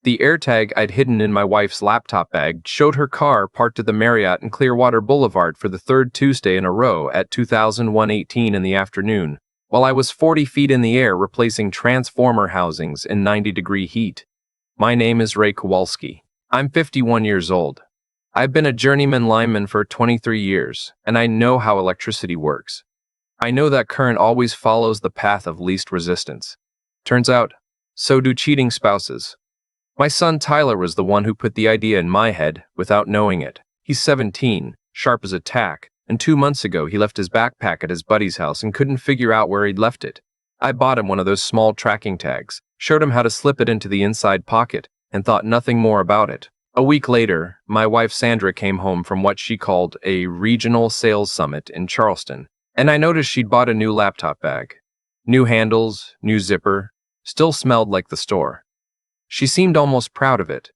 The AirTag I'd hidden in my wife's laptop bag showed her car parked at the Marriott in Clearwater Boulevard for the third Tuesday in a row at 2018 in the afternoon, while I was 40 feet in the air replacing transformer housings in 90-degree heat. My name is Ray Kowalski. I'm 51 years old. I've been a journeyman lineman for 23 years, and I know how electricity works. I know that current always follows the path of least resistance. Turns out, so do cheating spouses. My son Tyler was the one who put the idea in my head without knowing it. He's 17, sharp as a tack, and 2 months ago he left his backpack at his buddy's house and couldn't figure out where he'd left it. I bought him one of those small tracking tags, showed him how to slip it into the inside pocket, and thought nothing more about it. A week later, my wife Sandra came home from what she called a regional sales summit in Charleston, and I noticed she'd bought a new laptop bag. New handles, new zipper, still smelled like the store. She seemed almost proud of it.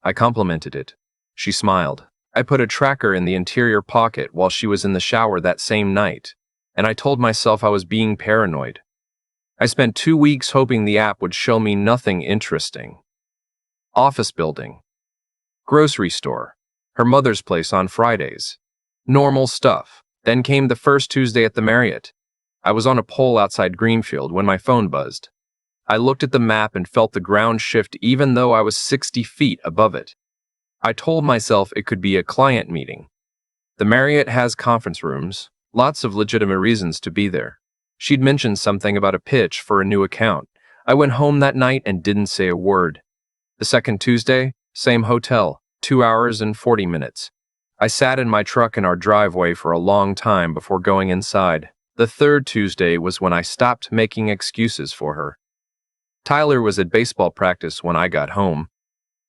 I complimented it. She smiled. I put a tracker in the interior pocket while she was in the shower that same night, and I told myself I was being paranoid. I spent 2 weeks hoping the app would show me nothing interesting. Office building. Grocery store. Her mother's place on Fridays. Normal stuff. Then came the first Tuesday at the Marriott. I was on a pole outside Greenfield when my phone buzzed. I looked at the map and felt the ground shift even though I was 60 feet above it. I told myself it could be a client meeting. The Marriott has conference rooms, lots of legitimate reasons to be there. She'd mentioned something about a pitch for a new account. I went home that night and didn't say a word. The second Tuesday, same hotel, 2 hours and 40 minutes. I sat in my truck in our driveway for a long time before going inside. The third Tuesday was when I stopped making excuses for her. Tyler was at baseball practice when I got home.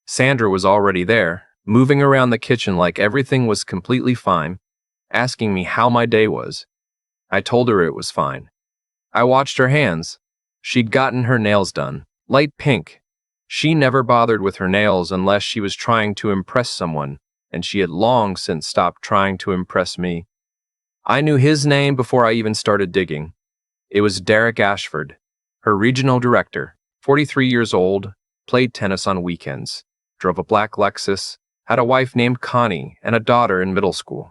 Sandra was already there, moving around the kitchen like everything was completely fine, asking me how my day was. I told her it was fine. I watched her hands. She'd gotten her nails done, light pink. She never bothered with her nails unless she was trying to impress someone, and she had long since stopped trying to impress me. I knew his name before I even started digging. It was Derek Ashford, her regional director. 43 years old, played tennis on weekends, drove a black Lexus, had a wife named Connie, and a daughter in middle school.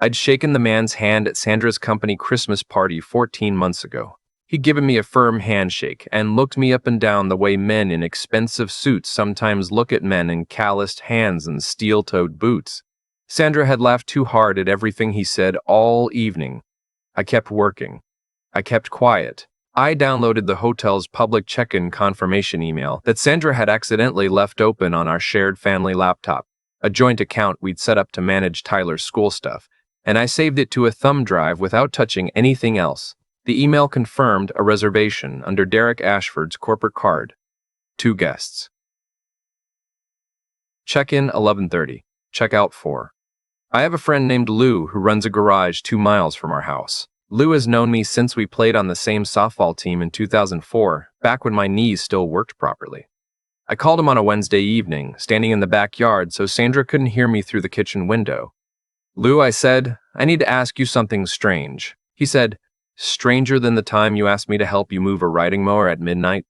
I'd shaken the man's hand at Sandra's company Christmas party 14 months ago. He'd given me a firm handshake and looked me up and down the way men in expensive suits sometimes look at men in calloused hands and steel-toed boots. Sandra had laughed too hard at everything he said all evening. I kept working. I kept quiet. I downloaded the hotel's public check-in confirmation email that Sandra had accidentally left open on our shared family laptop, a joint account we'd set up to manage Tyler's school stuff, and I saved it to a thumb drive without touching anything else. The email confirmed a reservation under Derek Ashford's corporate card. 2 guests. Check-in 11:30. Check-out 4. I have a friend named Lou who runs a garage 2 miles from our house. Lou has known me since we played on the same softball team in 2004, back when my knees still worked properly. I called him on a Wednesday evening, standing in the backyard so Sandra couldn't hear me through the kitchen window. Lou, I said, I need to ask you something strange. He said, stranger than the time you asked me to help you move a riding mower at midnight?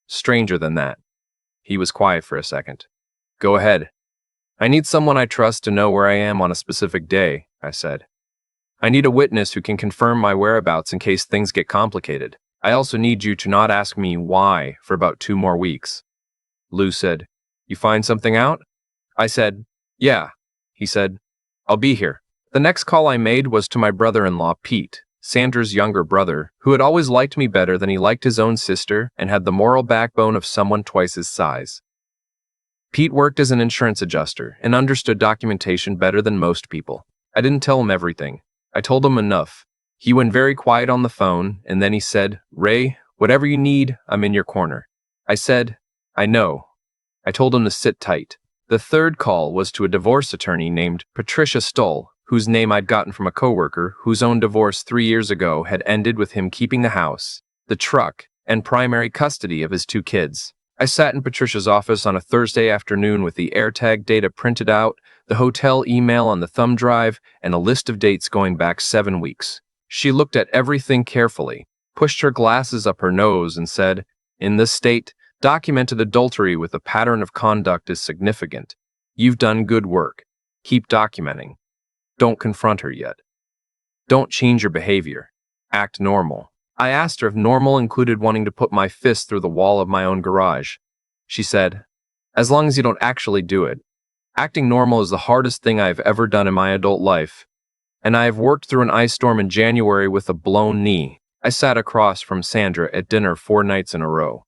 Stranger than that. He was quiet for a second. Go ahead. I need someone I trust to know where I am on a specific day, I said. I need a witness who can confirm my whereabouts in case things get complicated. I also need you to not ask me why for about 2 more weeks. Lou said, You find something out? I said, Yeah. He said, I'll be here. The next call I made was to my brother-in-law, Pete, Sandra's younger brother, who had always liked me better than he liked his own sister and had the moral backbone of someone twice his size. Pete worked as an insurance adjuster and understood documentation better than most people. I didn't tell him everything. I told him enough. He went very quiet on the phone, and then he said, Ray, whatever you need, I'm in your corner. I said, I know. I told him to sit tight. The third call was to a divorce attorney named Patricia Stoll, whose name I'd gotten from a coworker whose own divorce 3 years ago had ended with him keeping the house, the truck, and primary custody of his 2 kids. I sat in Patricia's office on a Thursday afternoon with the AirTag data printed out, the hotel email on the thumb drive, and a list of dates going back 7 weeks. She looked at everything carefully, pushed her glasses up her nose, and said, In this state, Documented adultery with a pattern of conduct is significant. You've done good work. Keep documenting. Don't confront her yet. Don't change your behavior. Act normal. I asked her if normal included wanting to put my fist through the wall of my own garage. She said, as long as you don't actually do it. Acting normal is the hardest thing I've ever done in my adult life. And I have worked through an ice storm in January with a blown knee. I sat across from Sandra at dinner 4 nights in a row.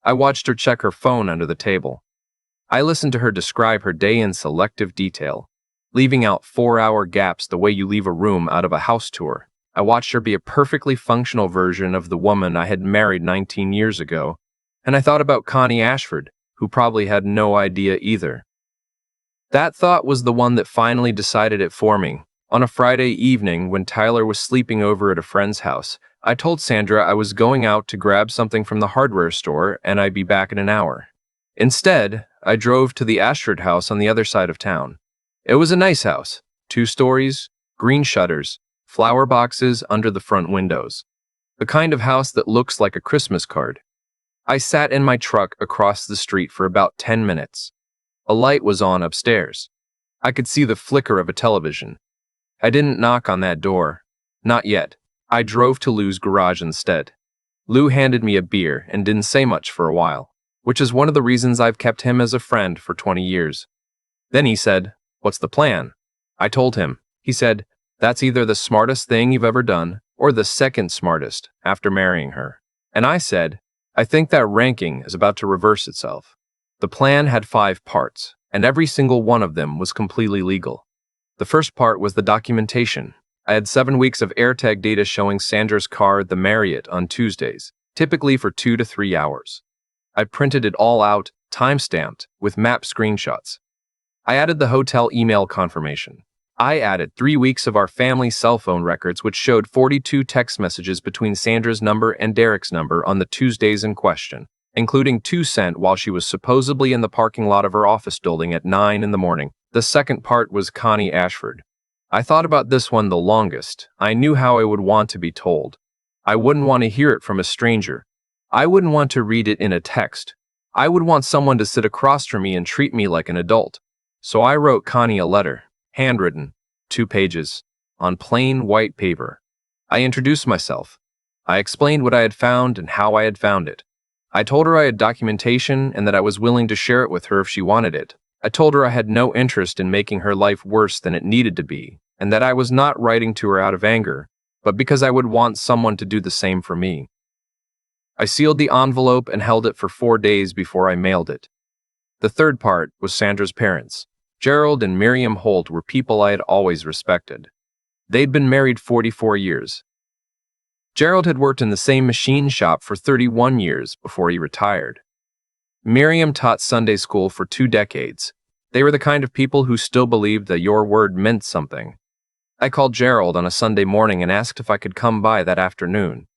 I watched her check her phone under the table. I listened to her describe her day in selective detail, leaving out 4-hour gaps the way you leave a room out of a house tour. I watched her be a perfectly functional version of the woman I had married 19 years ago, and I thought about Connie Ashford, who probably had no idea either. That thought was the one that finally decided it for me. On a Friday evening, when Tyler was sleeping over at a friend's house, I told Sandra I was going out to grab something from the hardware store and I'd be back in an hour. Instead, I drove to the Ashford house on the other side of town. It was a nice house, 2 stories, green shutters, flower boxes under the front windows. The kind of house that looks like a Christmas card. I sat in my truck across the street for about 10 minutes. A light was on upstairs. I could see the flicker of a television. I didn't knock on that door. Not yet. I drove to Lou's garage instead. Lou handed me a beer and didn't say much for a while, which is one of the reasons I've kept him as a friend for 20 years. Then he said, "What's the plan?" I told him. He said, "That's either the smartest thing you've ever done or the second smartest after marrying her." And I said, "I think that ranking is about to reverse itself." The plan had 5 parts, and every single one of them was completely legal. The first part was the documentation. I had 7 weeks of AirTag data showing Sandra's car at the Marriott on Tuesdays, typically for 2 to 3 hours. I printed it all out, time-stamped, with map screenshots. I added the hotel email confirmation. I added 3 weeks of our family's cell phone records, which showed 42 text messages between Sandra's number and Derek's number on the Tuesdays in question, including 2 sent while she was supposedly in the parking lot of her office building at 9 in the morning. The second part was Connie Ashford. I thought about this one the longest. I knew how I would want to be told. I wouldn't want to hear it from a stranger. I wouldn't want to read it in a text. I would want someone to sit across from me and treat me like an adult. So I wrote Connie a letter, handwritten, 2 pages, on plain white paper. I introduced myself. I explained what I had found and how I had found it. I told her I had documentation and that I was willing to share it with her if she wanted it. I told her I had no interest in making her life worse than it needed to be, and that I was not writing to her out of anger, but because I would want someone to do the same for me. I sealed the envelope and held it for 4 days before I mailed it. The third part was Sandra's parents. Gerald and Miriam Holt were people I had always respected. They'd been married 44 years. Gerald had worked in the same machine shop for 31 years before he retired. Miriam taught Sunday school for 2 decades. They were the kind of people who still believed that your word meant something. I called Gerald on a Sunday morning and asked if I could come by that afternoon.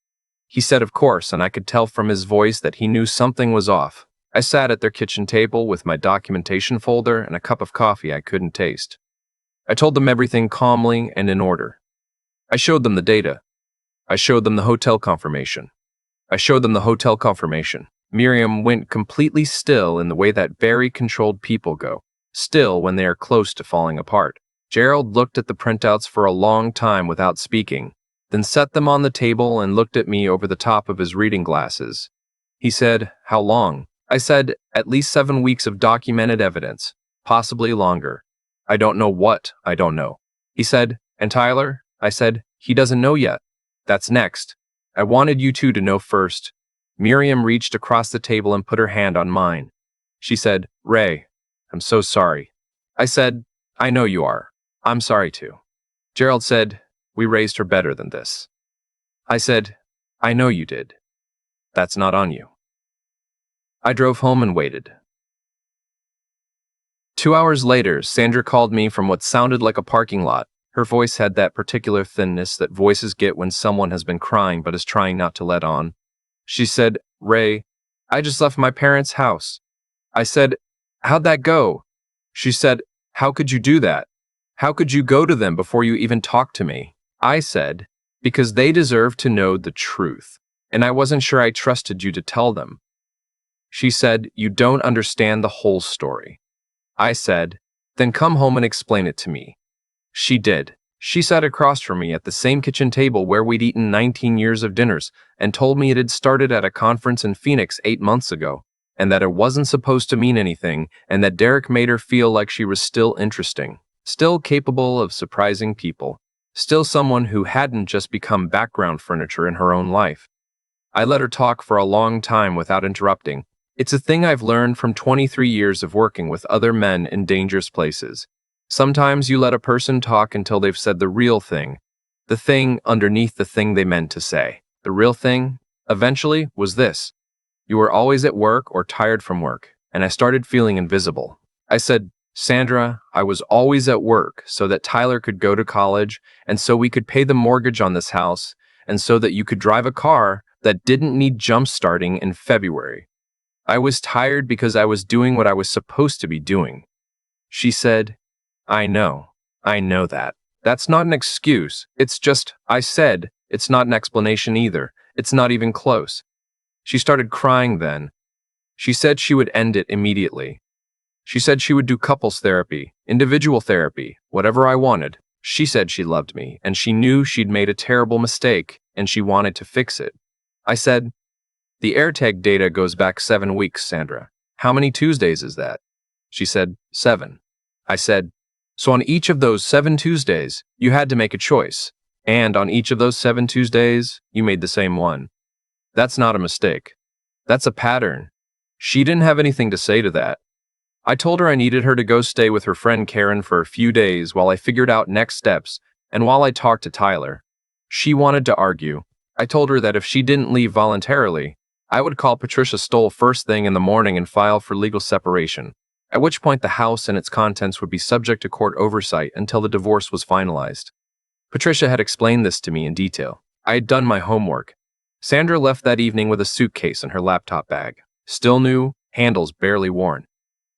He said of course, and I could tell from his voice that he knew something was off. I sat at their kitchen table with my documentation folder and a cup of coffee I couldn't taste. I told them everything calmly and in order. I showed them the data. I showed them the hotel confirmation. Miriam went completely still in the way that very controlled people go, still when they are close to falling apart. Gerald looked at the printouts for a long time without speaking, then set them on the table and looked at me over the top of his reading glasses. He said, "How long?" I said, "At least 7 weeks of documented evidence, possibly longer. I don't know what I don't know." He said, "And Tyler?" I said, "He doesn't know yet. That's next. I wanted you two to know first." Miriam reached across the table and put her hand on mine. She said, "Ray, I'm so sorry." I said, "I know you are. I'm sorry too." Gerald said, "We raised her better than this." I said, "I know you did. That's not on you." I drove home and waited. 2 hours later, Sandra called me from what sounded like a parking lot. Her voice had that particular thinness that voices get when someone has been crying but is trying not to let on. She said, "Ray, I just left my parents' house." I said, "How'd that go?" She said, "How could you do that? How could you go to them before you even talked to me?" I said, "Because they deserve to know the truth, and I wasn't sure I trusted you to tell them." She said, "You don't understand the whole story." I said, "Then come home and explain it to me." She did. She sat across from me at the same kitchen table where we'd eaten 19 years of dinners and told me it had started at a conference in Phoenix 8 months ago, and that it wasn't supposed to mean anything, and that Derek made her feel like she was still interesting, still capable of surprising people, still someone who hadn't just become background furniture in her own life. I let her talk for a long time without interrupting. It's a thing I've learned from 23 years of working with other men in dangerous places. Sometimes you let a person talk until they've said the real thing, the thing underneath the thing they meant to say. The real thing, eventually, was this. You were always at work or tired from work, and I started feeling invisible. I said, "Sandra, I was always at work so that Tyler could go to college, and so we could pay the mortgage on this house, and so that you could drive a car that didn't need jump starting in February. I was tired because I was doing what I was supposed to be doing." She said, I know that. That's not an excuse. It's just, I said, it's not an explanation either. It's not even close. She started crying then. She said she would end it immediately. She said she would do couples therapy, individual therapy, whatever I wanted. She said she loved me, and she knew she'd made a terrible mistake, and she wanted to fix it. I said, "The AirTag data goes back 7 weeks, Sandra. How many Tuesdays is that?" She said, 7. I said, "So on each of those 7 Tuesdays, you had to make a choice. And on each of those 7 Tuesdays, you made the same one. That's not a mistake. That's a pattern." She didn't have anything to say to that. I told her I needed her to go stay with her friend Karen for a few days while I figured out next steps and while I talked to Tyler. She wanted to argue. I told her that if she didn't leave voluntarily, I would call Patricia Stoll first thing in the morning and file for legal separation, at which point the house and its contents would be subject to court oversight until the divorce was finalized. Patricia had explained this to me in detail. I had done my homework. Sandra left that evening with a suitcase and her laptop bag. Still new, handles barely worn.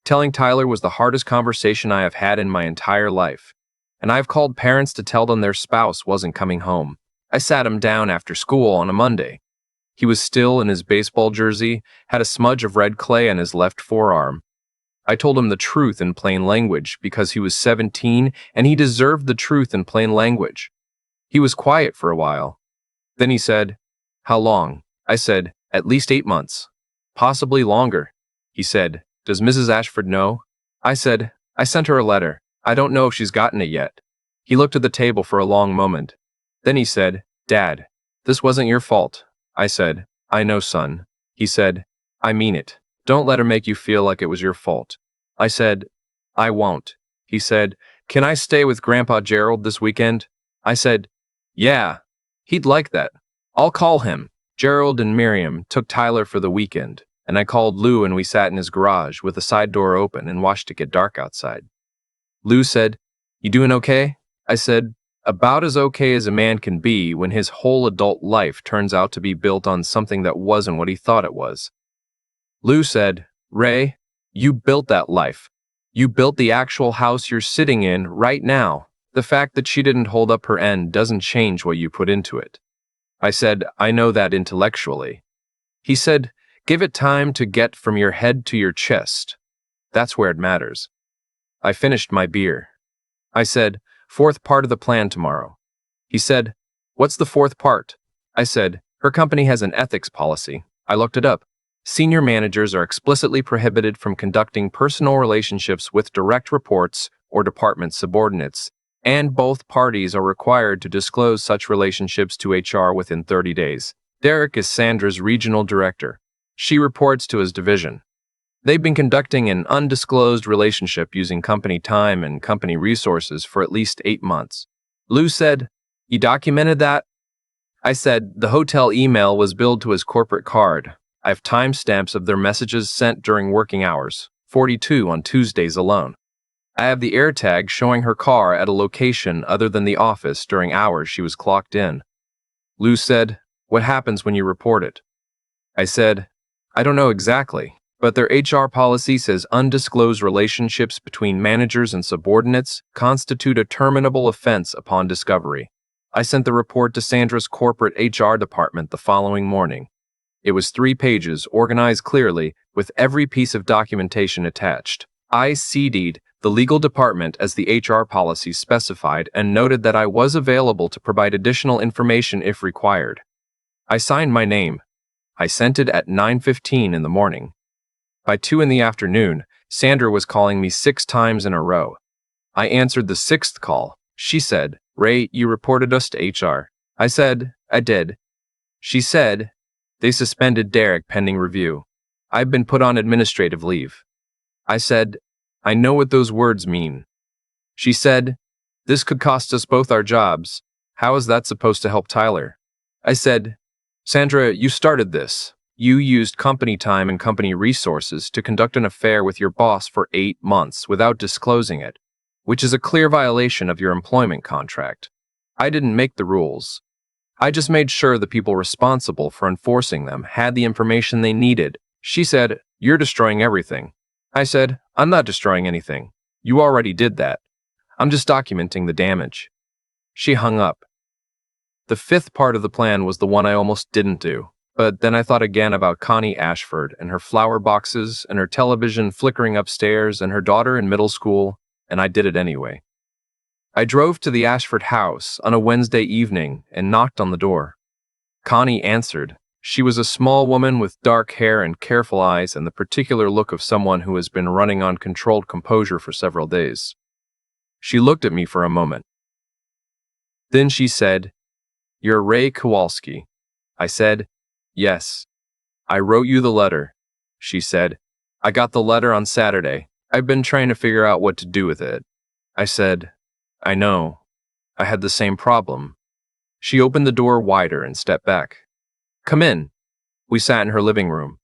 Telling Tyler was the hardest conversation I have had in my entire life. And I've called parents to tell them their spouse wasn't coming home. I sat him down after school on a Monday. He was still in his baseball jersey, had a smudge of red clay on his left forearm. I told him the truth in plain language because he was 17 and he deserved the truth in plain language. He was quiet for a while. Then he said, "How long?" I said, "At least 8 months. Possibly longer." He said, "Does Mrs. Ashford know?" I said, "I sent her a letter. I don't know if she's gotten it yet." He looked at the table for a long moment. Then he said, "Dad, this wasn't your fault." I said, "I know, son." He said, "I mean it. Don't let her make you feel like it was your fault." I said, "I won't." He said, "Can I stay with Grandpa Gerald this weekend?" I said, "Yeah, he'd like that. I'll call him." Gerald and Miriam took Tyler for the weekend, and I called Lou and we sat in his garage with the side door open and watched it get dark outside. Lou said, "You doing okay?" I said, "About as okay as a man can be when his whole adult life turns out to be built on something that wasn't what he thought it was." Lou said, "Ray, you built that life. You built the actual house you're sitting in right now. The fact that she didn't hold up her end doesn't change what you put into it." I said, "I know that intellectually." He said, "Give it time to get from your head to your chest. That's where it matters." I finished my beer. I said, "Fourth part of the plan tomorrow." He said, "What's the fourth part?" I said, "Her company has an ethics policy." I looked it up. Senior managers are explicitly prohibited from conducting personal relationships with direct reports or department subordinates, and both parties are required to disclose such relationships to HR within 30 days. Derek is Sandra's regional director. She reports to his division. They've been conducting an undisclosed relationship using company time and company resources for at least 8 months. Lou said, "You documented that?" I said, "The hotel email was billed to his corporate card. I have timestamps of their messages sent during working hours, 42 on Tuesdays alone. I have the AirTag showing her car at a location other than the office during hours she was clocked in." Lou said, "What happens when you report it?" I said, "I don't know exactly, but their HR policy says undisclosed relationships between managers and subordinates constitute a terminable offense upon discovery." I sent the report to Sandra's corporate HR department the following morning. It was 3 pages, organized clearly, with every piece of documentation attached. I CD'd the legal department as the HR policies specified and noted that I was available to provide additional information if required. I signed my name. I sent it at 9:15 in the morning. By 2 in the afternoon, Sandra was calling me 6 times in a row. I answered the 6th call. She said, "Ray, you reported us to HR." I said, "I did." She said, "They suspended Derek pending review. I've been put on administrative leave." I said, "I know what those words mean." She said, "This could cost us both our jobs. How is that supposed to help Tyler?" I said, "Sandra, you started this. You used company time and company resources to conduct an affair with your boss for 8 months without disclosing it, which is a clear violation of your employment contract. I didn't make the rules. I just made sure the people responsible for enforcing them had the information they needed." She said, "You're destroying everything." I said, "I'm not destroying anything. You already did that. I'm just documenting the damage." She hung up. The 5th part of the plan was the one I almost didn't do. But then I thought again about Connie Ashford and her flower boxes and her television flickering upstairs and her daughter in middle school, and I did it anyway. I drove to the Ashford house on a Wednesday evening and knocked on the door. Connie answered. She was a small woman with dark hair and careful eyes and the particular look of someone who has been running on controlled composure for several days. She looked at me for a moment. Then she said, "You're Ray Kowalski." I said, "Yes." "I wrote you the letter." She said, "I got the letter on Saturday. I've been trying to figure out what to do with it." I said, "I know. I had the same problem." She opened the door wider and stepped back. "Come in." We sat in her living room.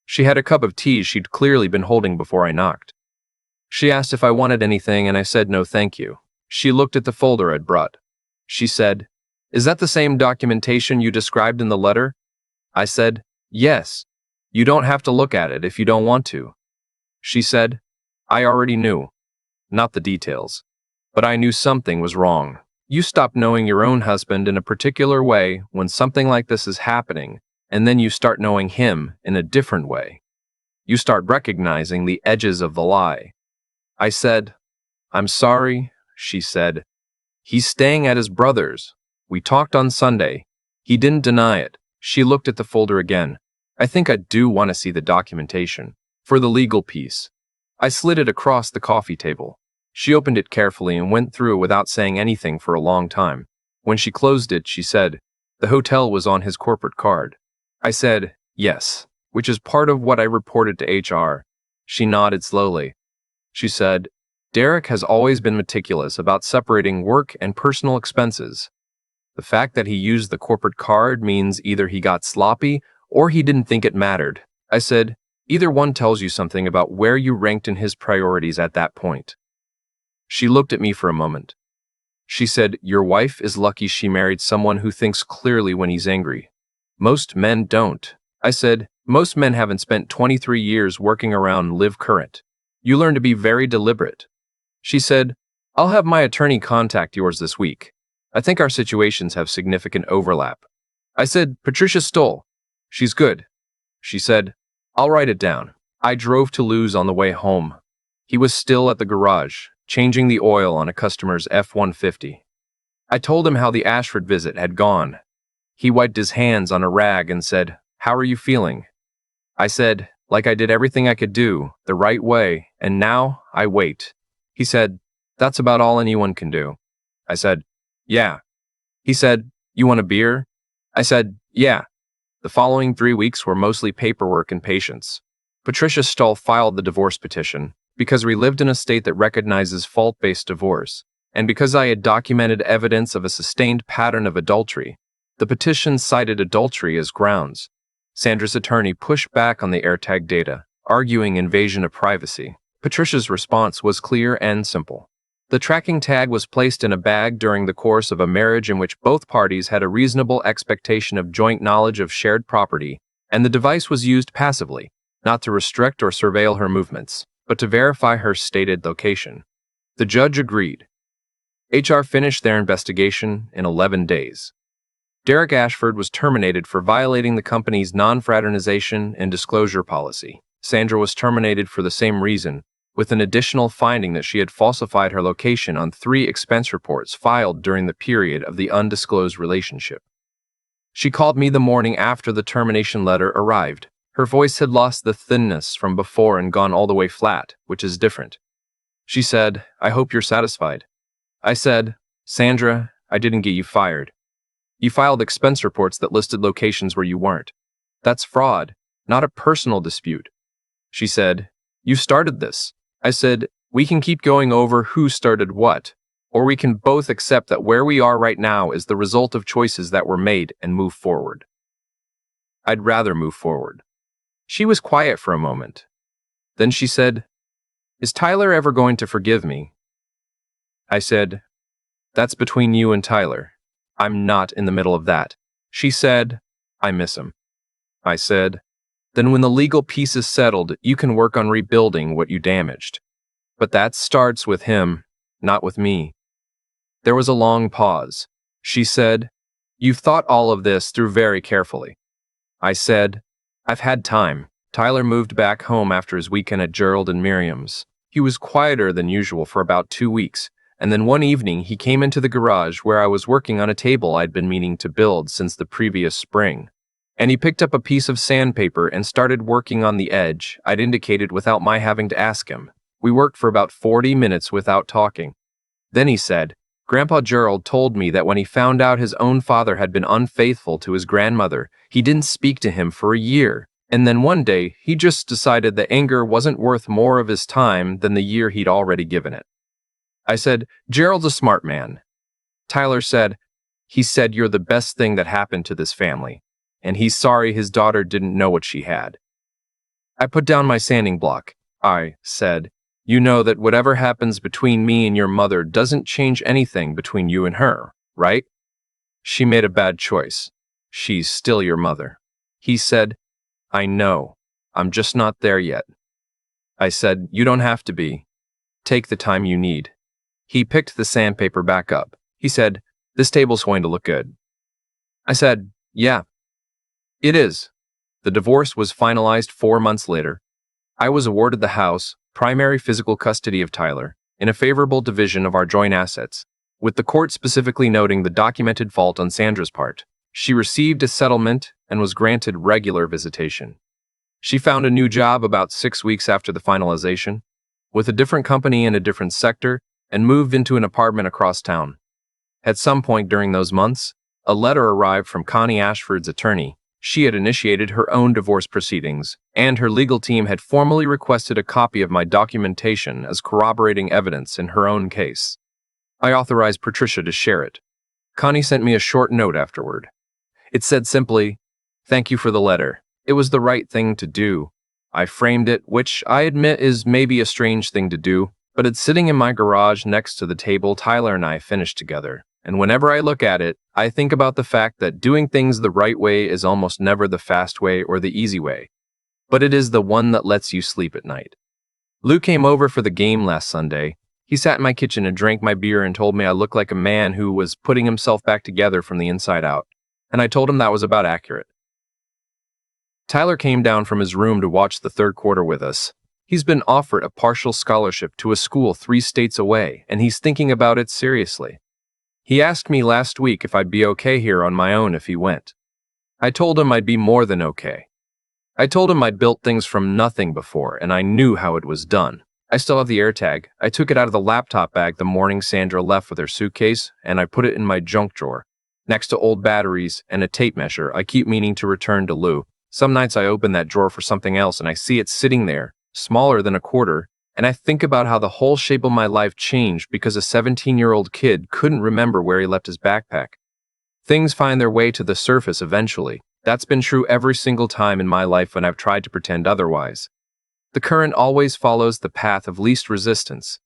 She had a cup of tea she'd clearly been holding before I knocked. She asked if I wanted anything and I said no thank you. She looked at the folder I'd brought. She said, "Is that the same documentation you described in the letter?" I said, "Yes. You don't have to look at it if you don't want to." She said, "I already knew. Not the details. But I knew something was wrong. You stop knowing your own husband in a particular way when something like this is happening, and then you start knowing him in a different way. You start recognizing the edges of the lie." I said, "I'm sorry." She said, "He's staying at his brother's. We talked on Sunday. He didn't deny it." She looked at the folder again. "I think I do want to see the documentation. For the legal piece." I slid it across the coffee table. She opened it carefully and went through it without saying anything for a long time. When she closed it, she said, "The hotel was on his corporate card." I said, "Yes, which is part of what I reported to HR." She nodded slowly. She said, "Derek has always been meticulous about separating work and personal expenses. The fact that he used the corporate card means either he got sloppy or he didn't think it mattered." I said, "Either one tells you something about where you ranked in his priorities at that point." She looked at me for a moment. She said, "Your wife is lucky she married someone who thinks clearly when he's angry. Most men don't." I said, "Most men haven't spent 23 years working around live current. You learn to be very deliberate." She said, "I'll have my attorney contact yours this week. I think our situations have significant overlap." I said, "Patricia Stoll. She's good." She said, "I'll write it down." I drove to Lou's on the way home. He was still at the garage, changing the oil on a customer's F-150. I told him how the Ashford visit had gone. He wiped his hands on a rag and said, "How are you feeling?" I said, "Like I did everything I could do, the right way, and now I wait." He said, "That's about all anyone can do." I said, "Yeah." He said, "You want a beer?" I said, "Yeah." The following 3 weeks were mostly paperwork and patience. Patricia Stoll filed the divorce petition because we lived in a state that recognizes fault-based divorce, and because I had documented evidence of a sustained pattern of adultery. The petition cited adultery as grounds. Sandra's attorney pushed back on the AirTag data, arguing invasion of privacy. Patricia's response was clear and simple. The tracking tag was placed in a bag during the course of a marriage in which both parties had a reasonable expectation of joint knowledge of shared property, and the device was used passively, not to restrict or surveil her movements, but to verify her stated location. The judge agreed. HR finished their investigation in 11 days. Derek Ashford was terminated for violating the company's non-fraternization and disclosure policy. Sandra was terminated for the same reason, with an additional finding that she had falsified her location on 3 expense reports filed during the period of the undisclosed relationship. She called me the morning after the termination letter arrived. Her voice had lost the thinness from before and gone all the way flat, which is different. She said, "I hope you're satisfied." I said, "Sandra, I didn't get you fired. You filed expense reports that listed locations where you weren't. That's fraud, not a personal dispute." She said, "You started this." I said, "We can keep going over who started what, or we can both accept that where we are right now is the result of choices that were made and move forward." I'd rather move forward. She was quiet for a moment. Then she said, "Is Tyler ever going to forgive me?" I said, "That's between you and Tyler. I'm not in the middle of that." She said, "I miss him." I said, "Then when the legal piece is settled, you can work on rebuilding what you damaged. But that starts with him, not with me." There was a long pause. She said, "You've thought all of this through very carefully." I said, "I've had time." Tyler moved back home after his weekend at Gerald and Miriam's. He was quieter than usual for about 2 weeks, and then one evening he came into the garage where I was working on a table I'd been meaning to build since the previous spring. And he picked up a piece of sandpaper and started working on the edge I'd indicated without my having to ask him. We worked for about 40 minutes without talking. Then he said, "Grandpa Gerald told me that when he found out his own father had been unfaithful to his grandmother, he didn't speak to him for a year. And then one day, he just decided that anger wasn't worth more of his time than the year he'd already given it." I said, "Gerald's a smart man." Tyler said, "He said you're the best thing that happened to this family, and he's sorry his daughter didn't know what she had." I put down my sanding block. I said, "You know that whatever happens between me and your mother doesn't change anything between you and her, right? She made a bad choice. She's still your mother." He said, "I know. I'm just not there yet." I said, "You don't have to be. Take the time you need." He picked the sandpaper back up. He said, "This table's going to look good." I said, "Yeah, it is." The divorce was finalized 4 months later. I was awarded the house, primary physical custody of Tyler, in a favorable division of our joint assets, with the court specifically noting the documented fault on Sandra's part. She received a settlement and was granted regular visitation. She found a new job about 6 weeks after the finalization, with a different company in a different sector, and moved into an apartment across town. At some point during those months, a letter arrived from Connie Ashford's attorney. She had initiated her own divorce proceedings, and her legal team had formally requested a copy of my documentation as corroborating evidence in her own case. I authorized Patricia to share it. Connie sent me a short note afterward. It said simply, "Thank you for the letter. It was the right thing to do." I framed it, which I admit is maybe a strange thing to do, but it's sitting in my garage next to the table Tyler and I finished together. And whenever I look at it, I think about the fact that doing things the right way is almost never the fast way or the easy way, but it is the one that lets you sleep at night. Lou came over for the game last Sunday. He sat in my kitchen and drank my beer and told me I looked like a man who was putting himself back together from the inside out, and I told him that was about accurate. Tyler came down from his room to watch the third quarter with us. He's been offered a partial scholarship to a school 3 states away, and he's thinking about it seriously. He asked me last week if I'd be okay here on my own if he went. I told him I'd be more than okay. I told him I'd built things from nothing before, and I knew how it was done. I still have the AirTag. I took it out of the laptop bag the morning Sandra left with her suitcase, and I put it in my junk drawer, next to old batteries and a tape measure I keep meaning to return to Lou. Some nights I open that drawer for something else, and I see it sitting there, smaller than a quarter, and I think about how the whole shape of my life changed because a 17-year-old kid couldn't remember where he left his backpack. Things find their way to the surface eventually. That's been true every single time in my life when I've tried to pretend otherwise. The current always follows the path of least resistance,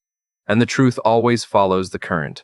and the truth always follows the current.